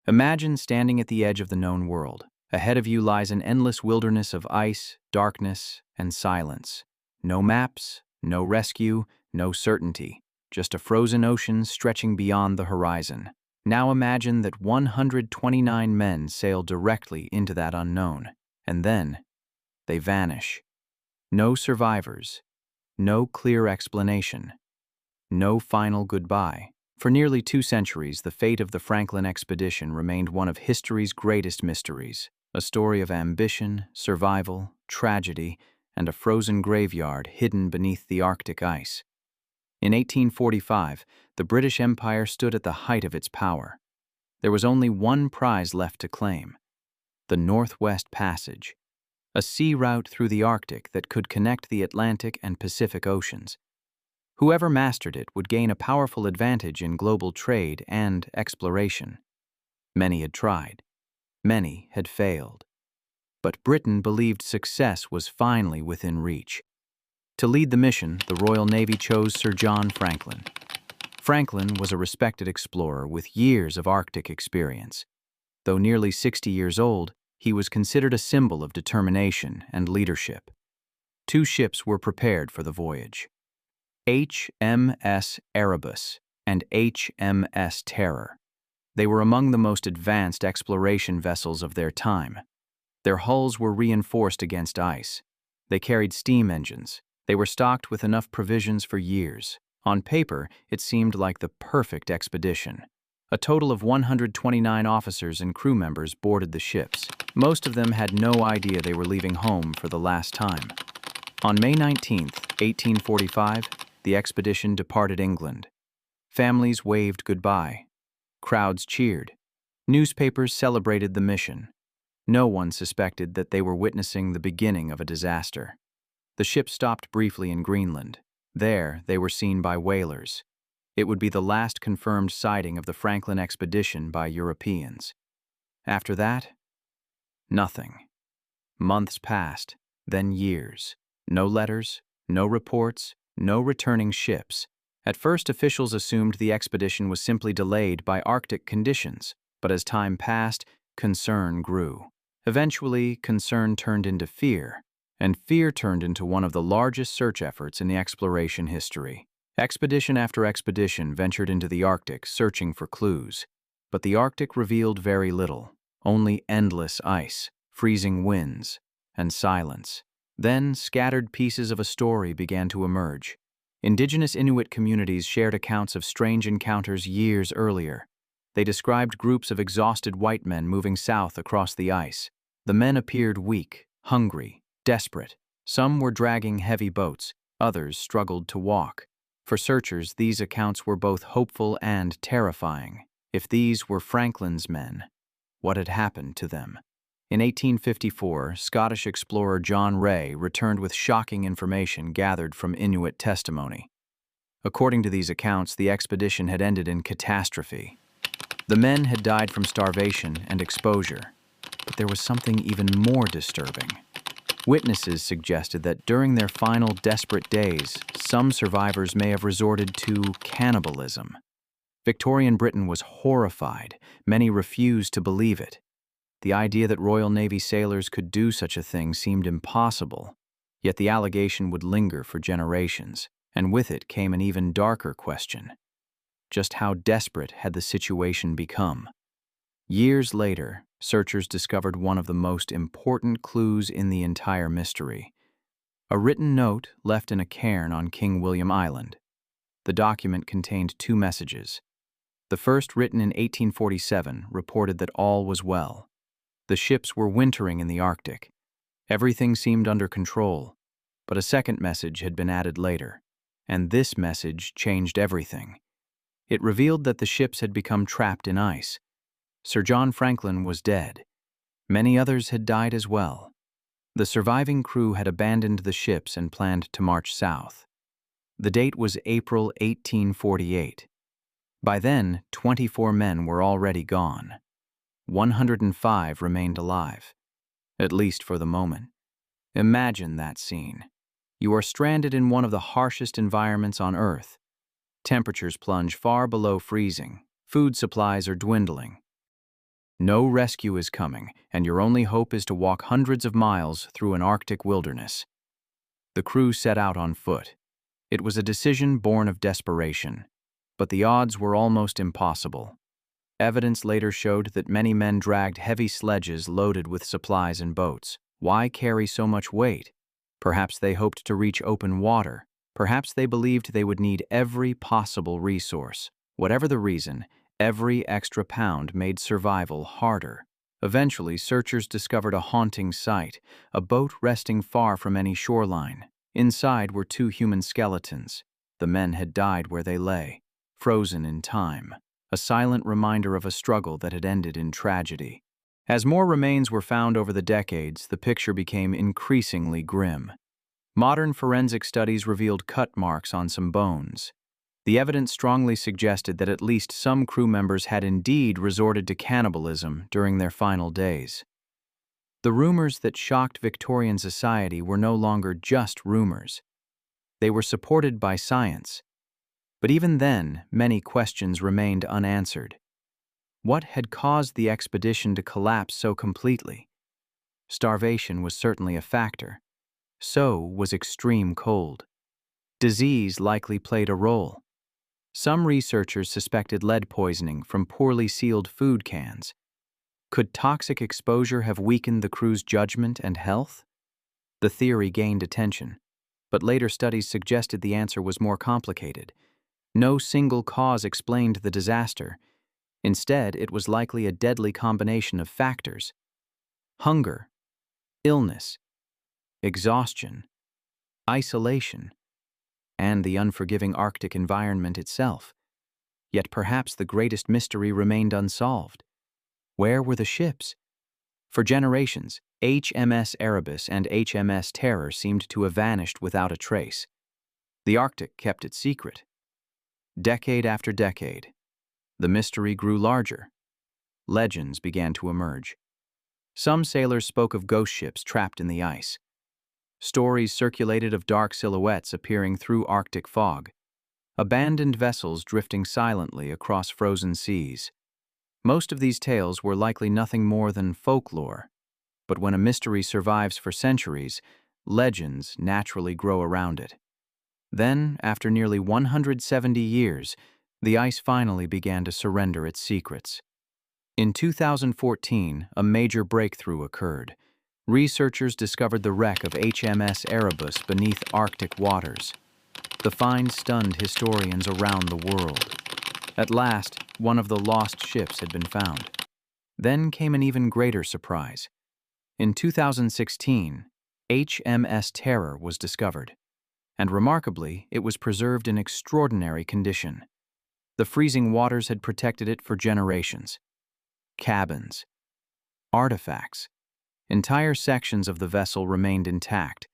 Imagine standing at the edge of the known world. Ahead of you lies an endless wilderness of ice, darkness, and silence. No maps, no rescue, no certainty, just a frozen ocean stretching beyond the horizon. Now imagine that 129 men sail directly into that unknown, and then they vanish. No survivors, no clear explanation, no final goodbye. For nearly 2 centuries, the fate of the Franklin expedition remained one of history's greatest mysteries, a story of ambition, survival, tragedy, and a frozen graveyard hidden beneath the Arctic ice. In 1845, the British Empire stood at the height of its power. There was only one prize left to claim: the Northwest Passage, a sea route through the Arctic that could connect the Atlantic and Pacific Oceans. Whoever mastered it would gain a powerful advantage in global trade and exploration. Many had tried. Many had failed. But Britain believed success was finally within reach. To lead the mission, the Royal Navy chose Sir John Franklin. Franklin was a respected explorer with years of Arctic experience. Though nearly 60 years old, he was considered a symbol of determination and leadership. 2 ships were prepared for the voyage: HMS Erebus and HMS Terror. They were among the most advanced exploration vessels of their time. Their hulls were reinforced against ice. They carried steam engines. They were stocked with enough provisions for years. On paper, it seemed like the perfect expedition. A total of 129 officers and crew members boarded the ships. Most of them had no idea they were leaving home for the last time. On May 19, 1845, the expedition departed England. Families waved goodbye. Crowds cheered. Newspapers celebrated the mission. No one suspected that they were witnessing the beginning of a disaster. The ship stopped briefly in Greenland. There, they were seen by whalers. It would be the last confirmed sighting of the Franklin expedition by Europeans. After that, nothing. Months passed, then years. No letters, no reports, no returning ships. At first, officials assumed the expedition was simply delayed by Arctic conditions, but as time passed, concern grew. Eventually, concern turned into fear, and fear turned into one of the largest search efforts in the exploration history. Expedition after expedition ventured into the Arctic searching for clues, but the Arctic revealed very little, only endless ice, freezing winds, and silence. Then, scattered pieces of a story began to emerge. Indigenous Inuit communities shared accounts of strange encounters years earlier. They described groups of exhausted white men moving south across the ice. The men appeared weak, hungry, desperate. Some were dragging heavy boats, others struggled to walk. For searchers, these accounts were both hopeful and terrifying. If these were Franklin's men, what had happened to them? In 1854, Scottish explorer John Rae returned with shocking information gathered from Inuit testimony. According to these accounts, the expedition had ended in catastrophe. The men had died from starvation and exposure, but there was something even more disturbing. Witnesses suggested that during their final desperate days, some survivors may have resorted to cannibalism. Victorian Britain was horrified. Many refused to believe it. The idea that Royal Navy sailors could do such a thing seemed impossible, yet the allegation would linger for generations, and with it came an even darker question. Just how desperate had the situation become? Years later, searchers discovered one of the most important clues in the entire mystery: a written note left in a cairn on King William Island. The document contained 2 messages. The first, written in 1847, reported that all was well. The ships were wintering in the Arctic. Everything seemed under control, but a second message had been added later, and this message changed everything. It revealed that the ships had become trapped in ice. Sir John Franklin was dead. Many others had died as well. The surviving crew had abandoned the ships and planned to march south. The date was April 1848. By then, 24 men were already gone. 105 remained alive, at least for the moment. Imagine that scene. You are stranded in one of the harshest environments on Earth. Temperatures plunge far below freezing. Food supplies are dwindling. No rescue is coming, and your only hope is to walk hundreds of miles through an Arctic wilderness. The crew set out on foot. It was a decision born of desperation, but the odds were almost impossible. Evidence later showed that many men dragged heavy sledges loaded with supplies and boats. Why carry so much weight? Perhaps they hoped to reach open water. Perhaps they believed they would need every possible resource. Whatever the reason, every extra pound made survival harder. Eventually, searchers discovered a haunting sight, a boat resting far from any shoreline. Inside were two human skeletons. The men had died where they lay, frozen in time, a silent reminder of a struggle that had ended in tragedy. As more remains were found over the decades, the picture became increasingly grim. Modern forensic studies revealed cut marks on some bones. The evidence strongly suggested that at least some crew members had indeed resorted to cannibalism during their final days. The rumors that shocked Victorian society were no longer just rumors. They were supported by science. But even then, many questions remained unanswered. What had caused the expedition to collapse so completely? Starvation was certainly a factor. So was extreme cold. Disease likely played a role. Some researchers suspected lead poisoning from poorly sealed food cans. Could toxic exposure have weakened the crew's judgment and health? The theory gained attention, but later studies suggested the answer was more complicated. No single cause explained the disaster. Instead, it was likely a deadly combination of factors: hunger, illness, exhaustion, isolation, and the unforgiving Arctic environment itself. Yet perhaps the greatest mystery remained unsolved. Where were the ships? For generations, HMS Erebus and HMS Terror seemed to have vanished without a trace. The Arctic kept it secret. Decade after decade, the mystery grew larger. Legends began to emerge. Some sailors spoke of ghost ships trapped in the ice. Stories circulated of dark silhouettes appearing through Arctic fog, abandoned vessels drifting silently across frozen seas. Most of these tales were likely nothing more than folklore, but when a mystery survives for centuries, legends naturally grow around it. Then, after nearly 170 years, the ice finally began to surrender its secrets. In 2014, a major breakthrough occurred. Researchers discovered the wreck of HMS Erebus beneath Arctic waters. The find stunned historians around the world. At last, one of the lost ships had been found. Then came an even greater surprise. In 2016, HMS Terror was discovered, and remarkably, it was preserved in extraordinary condition. The freezing waters had protected it for generations. Cabins, artifacts, entire sections of the vessel remained intact.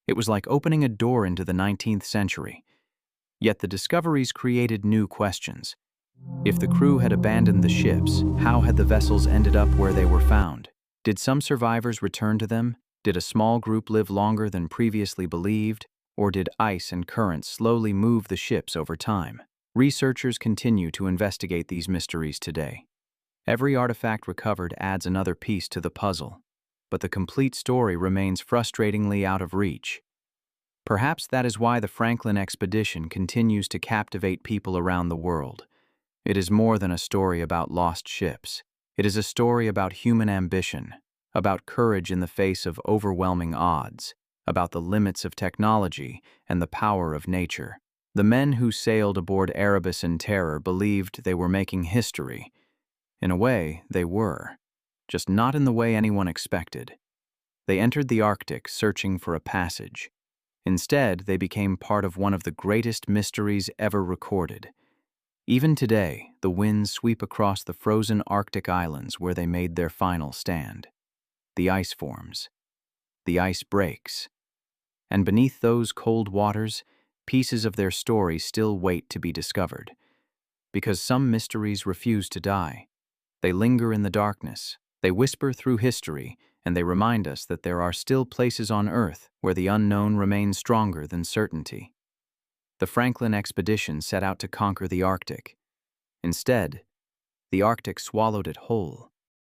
It was like opening a door into the 19th century. Yet the discoveries created new questions. If the crew had abandoned the ships, how had the vessels ended up where they were found? Did some survivors return to them? Did a small group live longer than previously believed? Or did ice and currents slowly move the ships over time? Researchers continue to investigate these mysteries today. Every artifact recovered adds another piece to the puzzle, but the complete story remains frustratingly out of reach. Perhaps that is why the Franklin expedition continues to captivate people around the world. It is more than a story about lost ships. It is a story about human ambition, about courage in the face of overwhelming odds, about the limits of technology and the power of nature. The men who sailed aboard Erebus and Terror believed they were making history. In a way, they were, just not in the way anyone expected. They entered the Arctic searching for a passage. Instead, they became part of one of the greatest mysteries ever recorded. Even today, the winds sweep across the frozen Arctic islands where they made their final stand. The ice forms. The ice breaks. And beneath those cold waters, pieces of their story still wait to be discovered. Because some mysteries refuse to die. They linger in the darkness. They whisper through history, and they remind us that there are still places on Earth where the unknown remains stronger than certainty. The Franklin expedition set out to conquer the Arctic. Instead, the Arctic swallowed it whole.